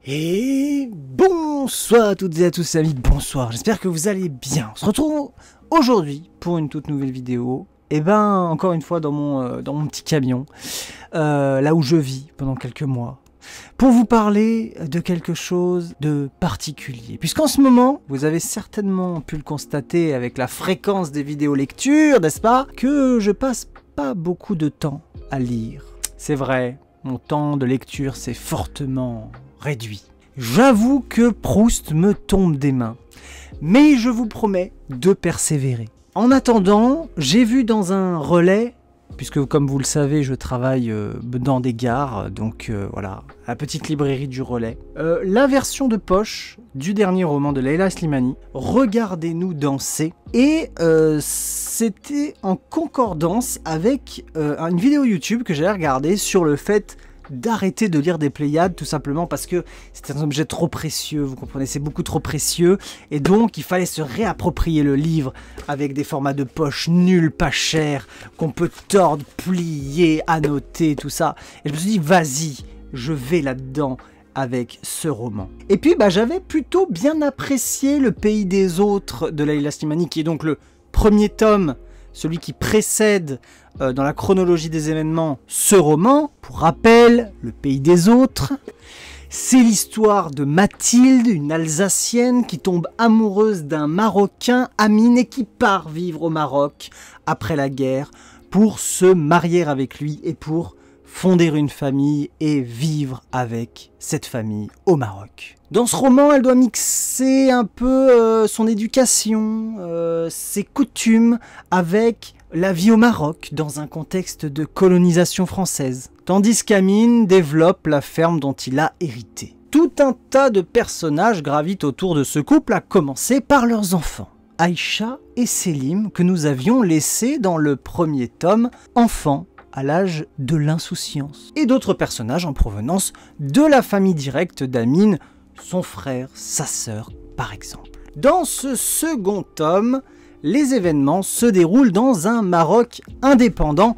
Et bonsoir à toutes et à tous amis, bonsoir, j'espère que vous allez bien. On se retrouve aujourd'hui pour une toute nouvelle vidéo. Et ben encore une fois dans mon petit camion, là où je vis pendant quelques mois, pour vous parler de quelque chose de particulier. Puisqu'en ce moment, vous avez certainement pu le constater avec la fréquence des vidéos lectures, n'est-ce pas, que je passe pas beaucoup de temps à lire. C'est vrai, mon temps de lecture s'est fortement réduit. J'avoue que Proust me tombe des mains, mais je vous promets de persévérer. En attendant, j'ai vu dans un relais, puisque comme vous le savez, je travaille dans des gares, donc voilà, la petite librairie du relais, la version de poche du dernier roman de Leila Slimani, Regardez-nous danser, et c'était en concordance avec une vidéo YouTube que j'avais regardée sur le fait d'arrêter de lire des Pléiades, tout simplement parce que c'est un objet trop précieux, vous comprenez, c'est beaucoup trop précieux, et donc il fallait se réapproprier le livre avec des formats de poche nuls, pas chers, qu'on peut tordre, plier, annoter, tout ça. Et je me suis dit, vas-y, je vais là-dedans avec ce roman. Et puis j'avais plutôt bien apprécié Le Pays des Autres de Leila Slimani, qui est donc le premier tome, celui qui précède dans la chronologie des événements ce roman. Pour rappel, Le Pays des Autres, c'est l'histoire de Mathilde, une Alsacienne qui tombe amoureuse d'un Marocain, Amine, et qui part vivre au Maroc après la guerre pour se marier avec lui et pour fonder une famille et vivre avec cette famille au Maroc. Dans ce roman, elle doit mixer un peu son éducation, ses coutumes avec la vie au Maroc dans un contexte de colonisation française, tandis qu'Amine développe la ferme dont il a hérité. Tout un tas de personnages gravitent autour de ce couple, à commencer par leurs enfants, Aïcha et Selim, que nous avions laissés dans le premier tome, enfants à l'âge de l'insouciance, et d'autres personnages en provenance de la famille directe d'Amine, son frère, sa sœur par exemple. Dans ce second tome, les événements se déroulent dans un Maroc indépendant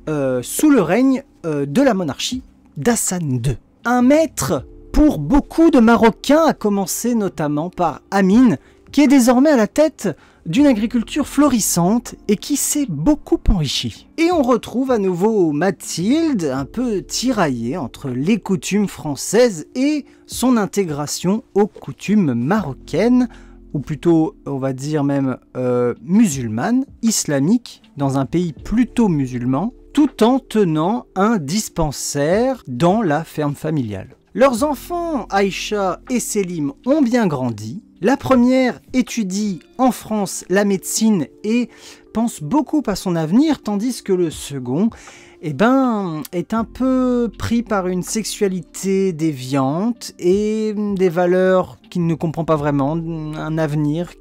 sous le règne de la monarchie d'Hassan II. Un maître pour beaucoup de Marocains, à commencer notamment par Amine, qui est désormais à la tête d'une agriculture florissante et qui s'est beaucoup enrichie. Et on retrouve à nouveau Mathilde, un peu tiraillée entre les coutumes françaises et son intégration aux coutumes marocaines, ou plutôt on va dire même musulmane, islamique, dans un pays plutôt musulman, tout en tenant un dispensaire dans la ferme familiale. Leurs enfants, Aïcha et Selim, ont bien grandi. La première étudie en France la médecine et pense beaucoup à son avenir, tandis que le second est un peu pris par une sexualité déviante et des valeurs qu'il ne comprend pas vraiment, un avenir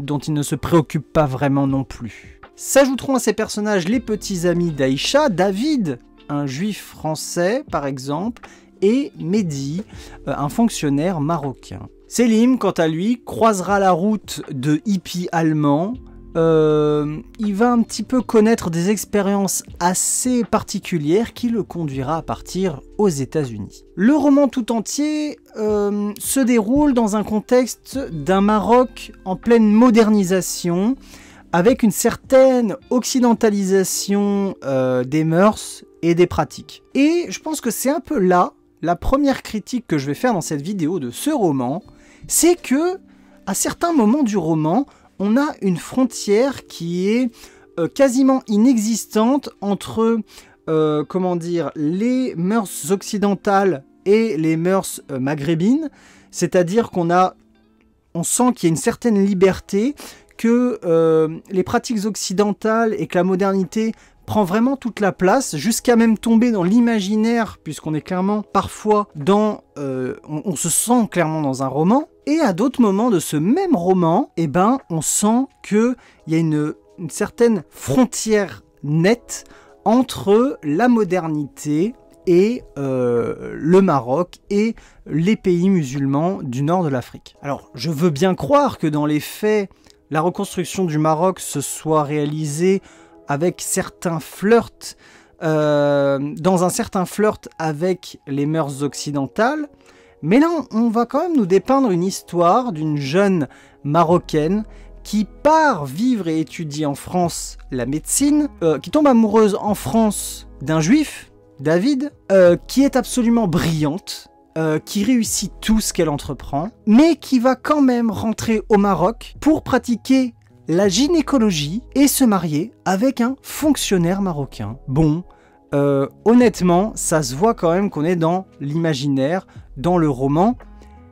dont il ne se préoccupe pas vraiment non plus. S'ajouteront à ces personnages les petits amis d'Aïcha, David, un juif français par exemple, et Mehdi, un fonctionnaire marocain. Selim, quant à lui, croisera la route de hippies allemands. Il va un petit peu connaître des expériences assez particulières qui le conduira à partir aux États-Unis. Le roman tout entier se déroule dans un contexte d'un Maroc en pleine modernisation, avec une certaine occidentalisation des mœurs et des pratiques. Et je pense que c'est un peu là la première critique que je vais faire dans cette vidéo de ce roman, c'est que à certains moments du roman, on a une frontière qui est quasiment inexistante entre comment dire, les mœurs occidentales et les mœurs maghrébines, c'est-à-dire on sent qu'il y a une certaine liberté, que les pratiques occidentales et que la modernité prend vraiment toute la place, jusqu'à même tomber dans l'imaginaire, puisqu'on est clairement parfois dans... on se sent clairement dans un roman, et à d'autres moments de ce même roman, on sent qu'il y a une certaine frontière nette entre la modernité et le Maroc et les pays musulmans du nord de l'Afrique. Alors, je veux bien croire que dans les faits, la reconstruction du Maroc se soit réalisée avec certains flirts, dans un certain flirt avec les mœurs occidentales, Mais là, on va quand même nous dépeindre une histoire d'une jeune Marocaine qui part vivre et étudier en France la médecine, qui tombe amoureuse en France d'un juif, David, qui est absolument brillante, qui réussit tout ce qu'elle entreprend, mais qui va quand même rentrer au Maroc pour pratiquer la gynécologie et se marier avec un fonctionnaire marocain. Bon, honnêtement, ça se voit quand même qu'on est dans l'imaginaire, dans le roman.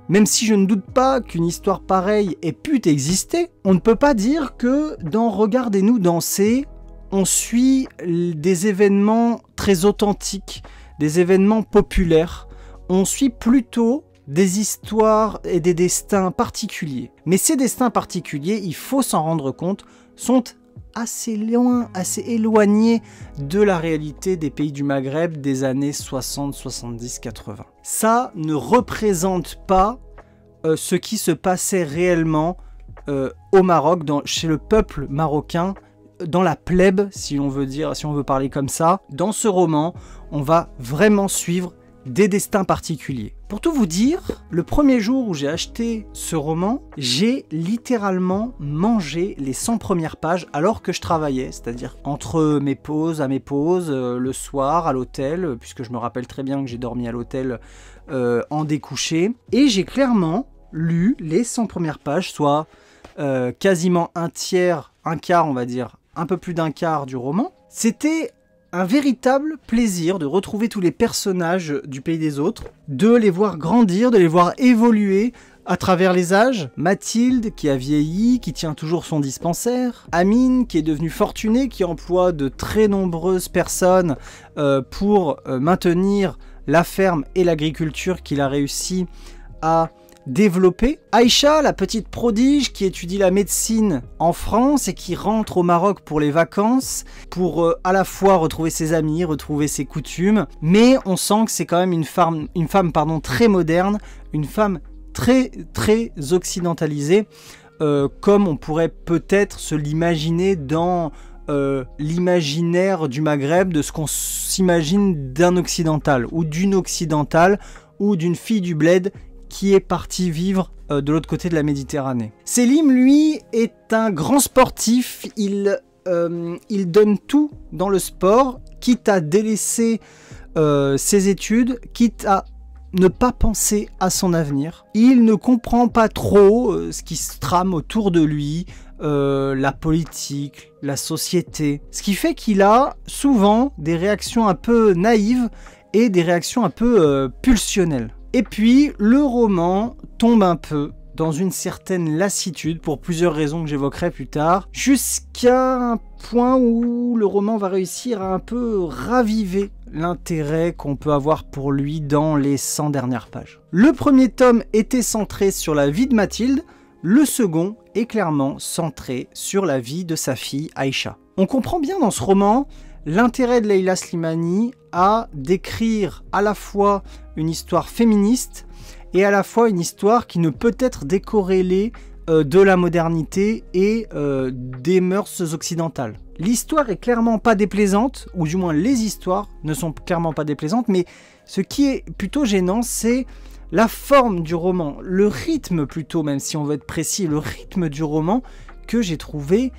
Même si je ne doute pas qu'une histoire pareille ait pu exister, on ne peut pas dire que dans Regardez-nous danser, on suit des événements très authentiques, des événements populaires. On suit plutôt des histoires et des destins particuliers. Mais ces destins particuliers, il faut s'en rendre compte, sont assez loin, assez éloignés de la réalité des pays du Maghreb des années 60, 70, 80. Ça ne représente pas ce qui se passait réellement au Maroc, chez le peuple marocain, dans la plèbe, si on veut parler comme ça. Dans ce roman, on va vraiment suivre des destins particuliers. Pour tout vous dire, le premier jour où j'ai acheté ce roman, j'ai littéralement mangé les 100 premières pages alors que je travaillais, c'est-à-dire entre mes pauses, le soir à l'hôtel, puisque je me rappelle très bien que j'ai dormi à l'hôtel en découché, et j'ai clairement lu les 100 premières pages, soit quasiment un quart on va dire, un peu plus d'un quart du roman. C'était un véritable plaisir de retrouver tous les personnages du Pays des Autres, de les voir grandir, de les voir évoluer à travers les âges. Mathilde qui a vieilli, qui tient toujours son dispensaire. Amine qui est devenue fortunée, qui emploie de très nombreuses personnes pour maintenir la ferme et l'agriculture qu'il a réussi à développée. Aïcha, la petite prodige qui étudie la médecine en France et qui rentre au Maroc pour les vacances, pour à la fois retrouver ses amis, retrouver ses coutumes, mais on sent que c'est quand même une femme très moderne, une femme très occidentalisée, comme on pourrait peut-être se l'imaginer dans l'imaginaire du Maghreb, de ce qu'on s'imagine d'un occidental, ou d'une occidentale, ou d'une fille du bled qui est parti vivre de l'autre côté de la Méditerranée. Selim, lui, est un grand sportif. Il donne tout dans le sport, quitte à délaisser ses études, quitte à ne pas penser à son avenir. Il ne comprend pas trop ce qui se trame autour de lui, la politique, la société. Ce qui fait qu'il a souvent des réactions un peu naïves et des réactions un peu pulsionnelles. Et puis, le roman tombe un peu dans une certaine lassitude, pour plusieurs raisons que j'évoquerai plus tard, jusqu'à un point où le roman va réussir à un peu raviver l'intérêt qu'on peut avoir pour lui dans les 100 dernières pages. Le premier tome était centré sur la vie de Mathilde, le second est clairement centré sur la vie de sa fille Aïcha. On comprend bien dans ce roman l'intérêt de Leila Slimani à décrire à la fois une histoire féministe et à la fois une histoire qui ne peut être décorrélée de la modernité et des mœurs occidentales. L'histoire est clairement pas déplaisante, ou du moins les histoires ne sont clairement pas déplaisantes, mais ce qui est plutôt gênant, c'est la forme du roman, le rythme plutôt, même si on veut être précis, le rythme du roman que j'ai trouvé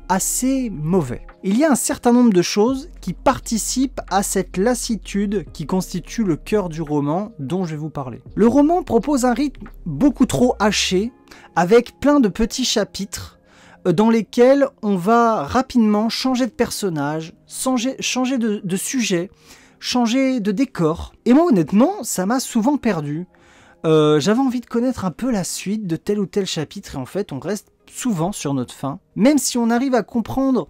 assez mauvais. Il y a un certain nombre de choses qui participent à cette lassitude qui constitue le cœur du roman dont je vais vous parler. Le roman propose un rythme beaucoup trop haché, avec plein de petits chapitres dans lesquels on va rapidement changer de personnage, changer de sujet, changer de décor. Et moi honnêtement, ça m'a souvent perdu. J'avais envie de connaître un peu la suite de tel ou tel chapitre et en fait on reste souvent sur notre faim. Même si on arrive à comprendre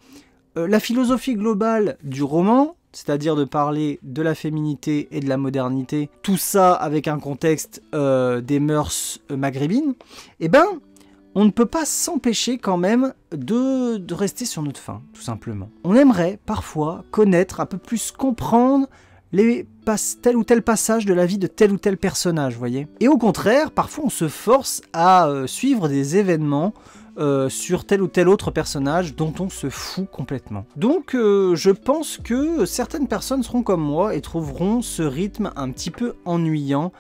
la philosophie globale du roman, c'est-à-dire de parler de la féminité et de la modernité, tout ça avec un contexte des mœurs maghrébines, eh ben on ne peut pas s'empêcher quand même de rester sur notre faim, tout simplement. On aimerait parfois connaître, un peu plus comprendre tel ou tel passage de la vie de tel ou tel personnage, voyez. Et au contraire, parfois on se force à suivre des événements sur tel ou tel autre personnage dont on se fout complètement. Donc je pense que certaines personnes seront comme moi et trouveront ce rythme un petit peu ennuyant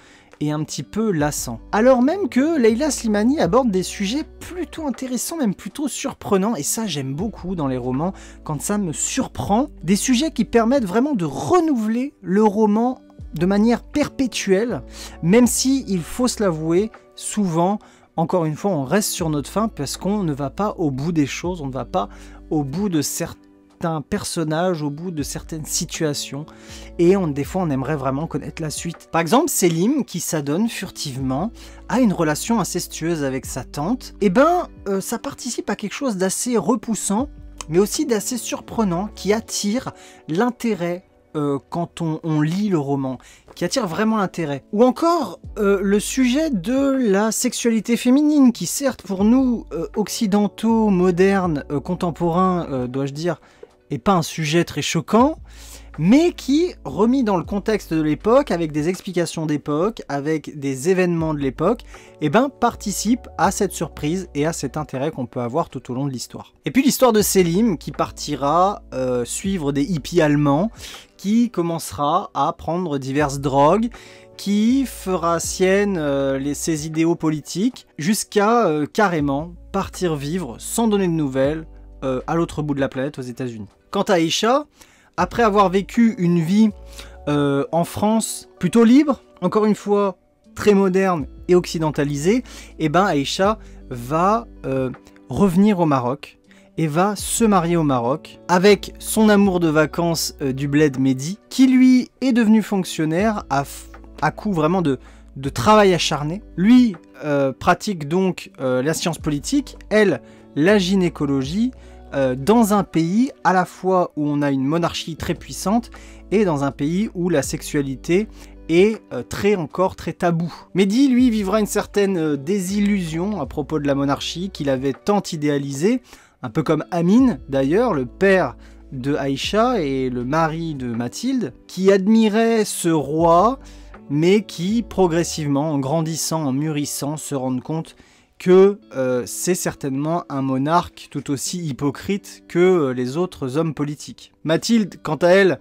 et un petit peu lassant. Alors même que Leila Slimani aborde des sujets plutôt intéressants, même plutôt surprenants, et ça j'aime beaucoup dans les romans, quand ça me surprend, des sujets qui permettent vraiment de renouveler le roman de manière perpétuelle, même si, il faut se l'avouer, souvent, encore une fois, on reste sur notre faim parce qu'on ne va pas au bout des choses, on ne va pas au bout de certains personnages, au bout de certaines situations, et des fois on aimerait vraiment connaître la suite. Par exemple, Selim qui s'adonne furtivement à une relation incestueuse avec sa tante, et ça participe à quelque chose d'assez repoussant, mais aussi d'assez surprenant, qui attire l'intérêt quand on lit le roman, qui attire vraiment l'intérêt. Ou encore le sujet de la sexualité féminine, qui certes pour nous occidentaux, modernes, contemporains, dois-je dire, est pas un sujet très choquant, mais qui, remis dans le contexte de l'époque, avec des explications d'époque, avec des événements de l'époque, participe à cette surprise et à cet intérêt qu'on peut avoir tout au long de l'histoire. Et puis l'histoire de Selim, qui partira suivre des hippies allemands, qui commencera à prendre diverses drogues, qui fera sienne ses idéaux politiques, jusqu'à carrément partir vivre, sans donner de nouvelles, à l'autre bout de la planète, aux États-Unis. Quant à Aïcha, après avoir vécu une vie en France plutôt libre, encore une fois très moderne et occidentalisée, Aïcha va revenir au Maroc et va se marier au Maroc avec son amour de vacances du bled Mehdi, qui lui est devenu fonctionnaire à coup vraiment de travail acharné. Lui pratique donc la science politique, elle la gynécologie, dans un pays à la fois où on a une monarchie très puissante et dans un pays où la sexualité est encore très tabou. Mehdi, lui, vivra une certaine désillusion à propos de la monarchie qu'il avait tant idéalisée, un peu comme Amin d'ailleurs, le père de Aïcha et le mari de Mathilde, qui admirait ce roi, mais qui progressivement, en grandissant, en mûrissant, se rendent compte que c'est certainement un monarque tout aussi hypocrite que les autres hommes politiques. Mathilde, quant à elle,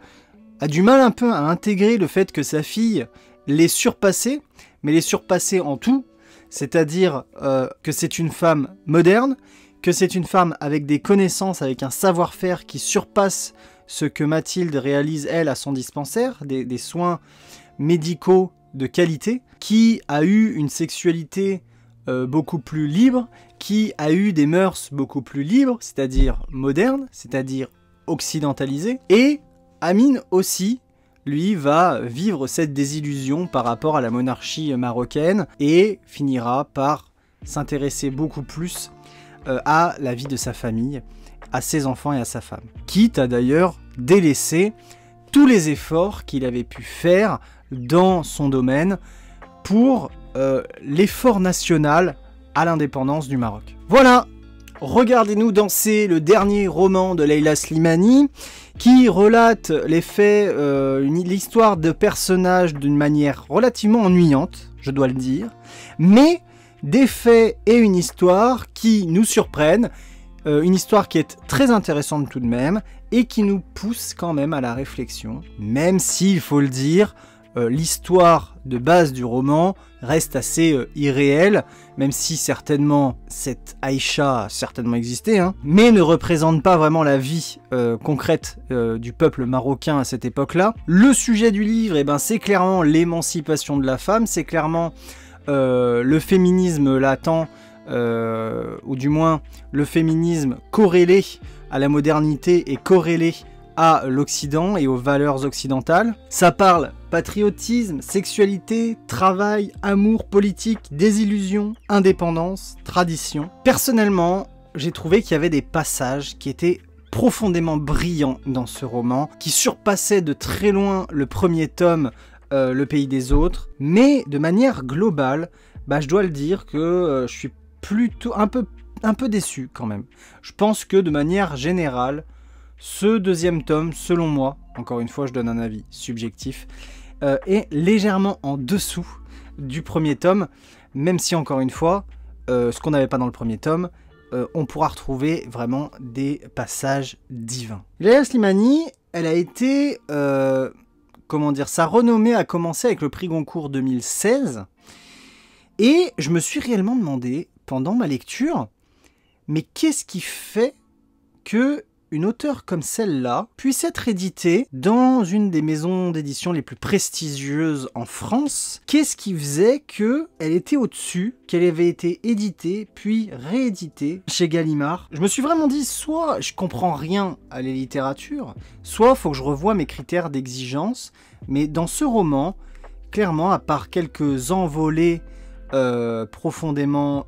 a du mal un peu à intégrer le fait que sa fille l'ait surpassée, mais l'ait surpassée en tout, c'est-à-dire que c'est une femme moderne, que c'est une femme avec des connaissances, avec un savoir-faire qui surpasse ce que Mathilde réalise, elle, à son dispensaire, des soins médicaux de qualité, qui a eu une sexualité beaucoup plus libre, qui a eu des mœurs beaucoup plus libres, c'est-à-dire modernes, c'est-à-dire occidentalisées, et Amin aussi, lui, va vivre cette désillusion par rapport à la monarchie marocaine et finira par s'intéresser beaucoup plus à la vie de sa famille, à ses enfants et à sa femme. Quitte à d'ailleurs délaisser tous les efforts qu'il avait pu faire dans son domaine pour l'effort national à l'indépendance du Maroc. Voilà, regardez-nous danser, le dernier roman de Leila Slimani, qui relate les faits, l'histoire de personnages d'une manière relativement ennuyante, je dois le dire, mais des faits et une histoire qui nous surprennent, une histoire qui est très intéressante tout de même, et qui nous pousse quand même à la réflexion, même si, il faut le dire, l'histoire de base du roman reste assez irréelle, même si certainement cette Aïcha a certainement existé, mais ne représente pas vraiment la vie concrète du peuple marocain à cette époque-là. Le sujet du livre, c'est clairement l'émancipation de la femme, c'est clairement le féminisme latent, ou du moins le féminisme corrélé à la modernité et corrélé à l'Occident et aux valeurs occidentales. Ça parle patriotisme, sexualité, travail, amour, politique, désillusion, indépendance, tradition. Personnellement, j'ai trouvé qu'il y avait des passages qui étaient profondément brillants dans ce roman, qui surpassaient de très loin le premier tome, Le Pays des Autres, mais de manière globale, je dois le dire que je suis plutôt un peu déçu quand même. Je pense que de manière générale, ce deuxième tome, selon moi, encore une fois je donne un avis subjectif, est légèrement en dessous du premier tome, même si encore une fois, ce qu'on n'avait pas dans le premier tome, on pourra retrouver vraiment des passages divins. Leila Slimani, elle a été comment dire, sa renommée a commencé avec le prix Goncourt 2016. Et je me suis réellement demandé, pendant ma lecture, mais qu'est-ce qui fait que une auteure comme celle-là puisse être éditée dans une des maisons d'édition les plus prestigieuses en France? Qu'est-ce qui faisait qu'elle était au-dessus, qu'elle avait été éditée, puis rééditée chez Gallimard? Je me suis vraiment dit, soit je comprends rien à la littérature, soit il faut que je revoie mes critères d'exigence, mais dans ce roman, clairement, à part quelques envolées profondément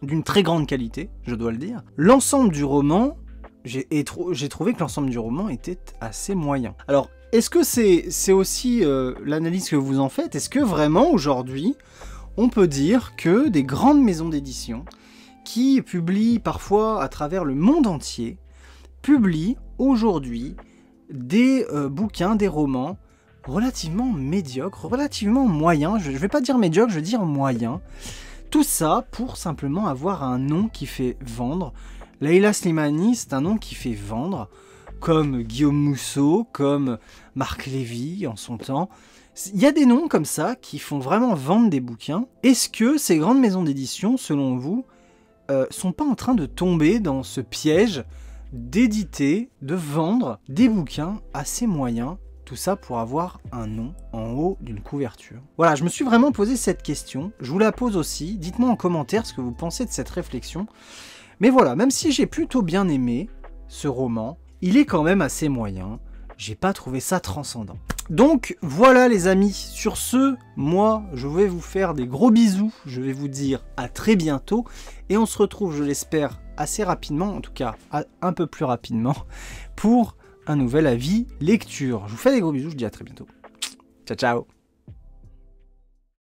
d'une très grande qualité, je dois le dire, l'ensemble du roman, j'ai trouvé que l'ensemble du roman était assez moyen. Alors, est-ce que c'est aussi l'analyse que vous en faites? Est-ce que vraiment, aujourd'hui, on peut dire que des grandes maisons d'édition, qui publient parfois à travers le monde entier, publient aujourd'hui des bouquins, des romans, relativement médiocres, relativement moyens, je ne vais pas dire médiocre, je vais dire moyen. Tout ça pour simplement avoir un nom qui fait vendre. Leila Slimani, c'est un nom qui fait vendre, comme Guillaume Musso, comme Marc Lévy en son temps. Il y a des noms comme ça qui font vraiment vendre des bouquins. Est-ce que ces grandes maisons d'édition, selon vous, sont pas en train de tomber dans ce piège d'éditer, de vendre des bouquins assez moyens? Tout ça pour avoir un nom en haut d'une couverture. Voilà, je me suis vraiment posé cette question. Je vous la pose aussi. Dites-moi en commentaire ce que vous pensez de cette réflexion. Mais voilà, même si j'ai plutôt bien aimé ce roman, il est quand même assez moyen. J'ai pas trouvé ça transcendant. Donc voilà les amis, sur ce, moi je vais vous faire des gros bisous. Je vais vous dire à très bientôt. Et on se retrouve, je l'espère, assez rapidement, en tout cas un peu plus rapidement, pour un nouvel avis lecture. Je vous fais des gros bisous, je vous dis à très bientôt. Ciao ciao.